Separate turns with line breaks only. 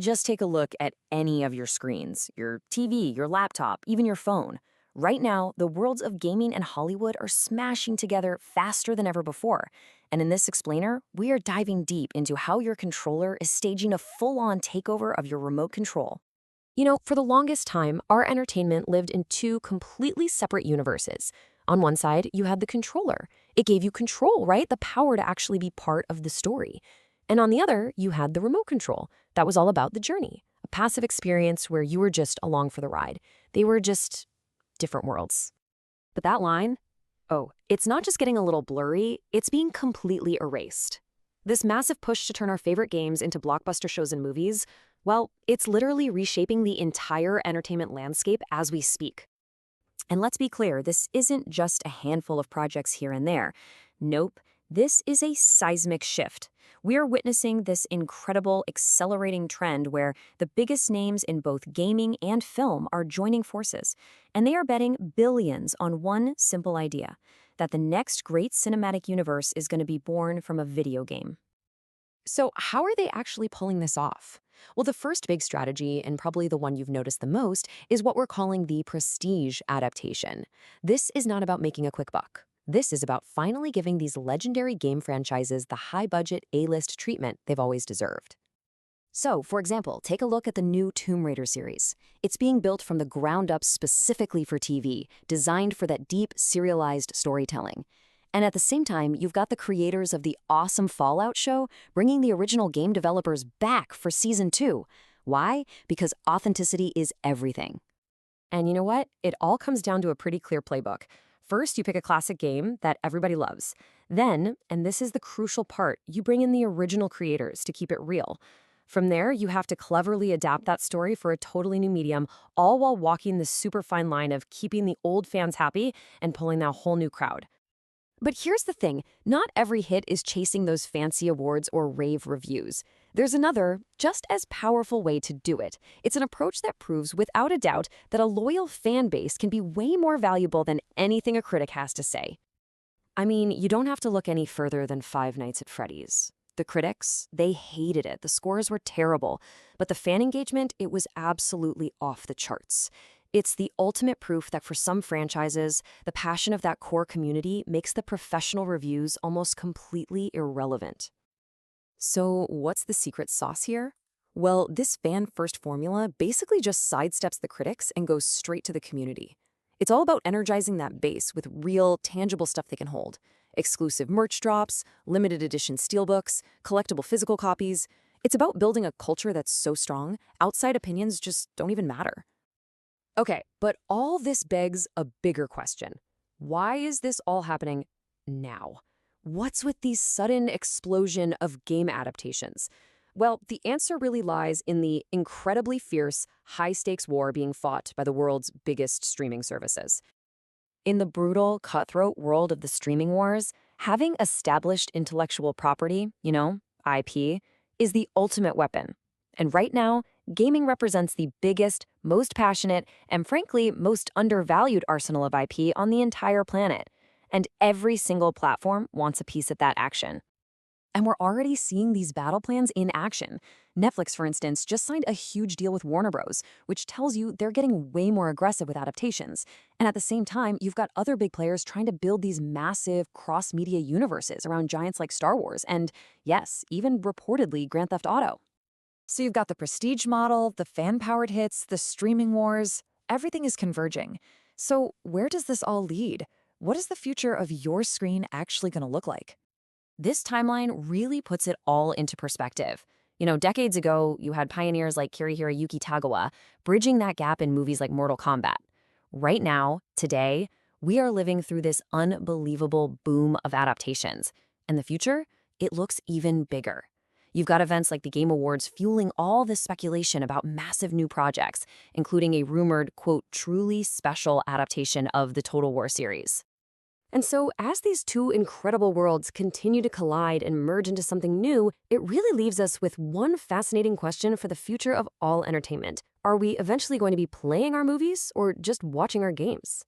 Just take a look at any of your screens, your TV, your laptop, even your phone. Right now, the worlds of gaming and Hollywood are smashing together faster than ever before. And in this explainer, we are diving deep into how your controller is staging a full-on takeover of your remote control. For the longest time, our entertainment lived in two completely separate universes. On one side, you had the controller. It gave you control, right? The power to actually be part of the story. And on the other, you had the remote control. That was all about the journey, a passive experience where you were just along for the ride. They were just different worlds. But that line, oh, it's not just getting a little blurry, it's being completely erased. This massive push to turn our favorite games into blockbuster shows and movies, well, it's literally reshaping the entire entertainment landscape as we speak. And let's be clear, this isn't just a handful of projects here and there. Nope, this is a seismic shift. We are witnessing this incredible, accelerating trend where the biggest names in both gaming and film are joining forces, and they are betting billions on one simple idea, that the next great cinematic universe is going to be born from a video game. So how are they actually pulling this off? Well, the first big strategy, and probably the one you've noticed the most, is what we're calling the prestige adaptation. This is not about making a quick buck. This is about finally giving these legendary game franchises the high-budget A-list treatment they've always deserved. So, for example, take a look at the new Tomb Raider series. It's being built from the ground up specifically for TV, designed for that deep, serialized storytelling. And at the same time, you've got the creators of the awesome Fallout show bringing the original game developers back for Season 2. Why? Because authenticity is everything. And you know what? It all comes down to a pretty clear playbook. First, you pick a classic game that everybody loves. Then, and this is the crucial part, you bring in the original creators to keep it real. From there, you have to cleverly adapt that story for a totally new medium, all while walking the super fine line of keeping the old fans happy and pulling that whole new crowd. But here's the thing, not every hit is chasing those fancy awards or rave reviews. There's another, just as powerful way to do it. It's an approach that proves without a doubt that a loyal fan base can be way more valuable than anything a critic has to say. I mean, you don't have to look any further than Five Nights at Freddy's. The critics, they hated it. The scores were terrible. But the fan engagement, it was absolutely off the charts. It's the ultimate proof that for some franchises, the passion of that core community makes the professional reviews almost completely irrelevant. So what's the secret sauce here? Well, this fan-first formula basically just sidesteps the critics and goes straight to the community. It's all about energizing that base with real, tangible stuff they can hold. Exclusive merch drops, limited edition steelbooks, collectible physical copies. It's about building a culture that's so strong, outside opinions just don't even matter. Okay, but all this begs a bigger question. Why is this all happening now? What's with the sudden explosion of game adaptations? Well, the answer really lies in the incredibly fierce, high-stakes war being fought by the world's biggest streaming services. In the brutal, cutthroat world of the streaming wars, having established intellectual property, IP, is the ultimate weapon. And right now, gaming represents the biggest, most passionate, and frankly, most undervalued arsenal of IP on the entire planet. And every single platform wants a piece of that action. And we're already seeing these battle plans in action. Netflix, for instance, just signed a huge deal with Warner Bros., which tells you they're getting way more aggressive with adaptations. And at the same time, you've got other big players trying to build these massive cross-media universes around giants like Star Wars and, yes, even reportedly Grand Theft Auto.
So you've got the prestige model, the fan-powered hits, the streaming wars. Everything is converging. So where does this all lead? What is the future of your screen actually going to look like?
This timeline really puts it all into perspective. Decades ago, you had pioneers like Kirihiro Yuki Tagawa bridging that gap in movies like Mortal Kombat. Right now, today, we are living through this unbelievable boom of adaptations. And the future, it looks even bigger. You've got events like the Game Awards fueling all this speculation about massive new projects, including a rumored, quote, truly special adaptation of the Total War series. And so, as these two incredible worlds continue to collide and merge into something new, it really leaves us with one fascinating question for the future of all entertainment. Are we eventually going to be playing our movies or just watching our games?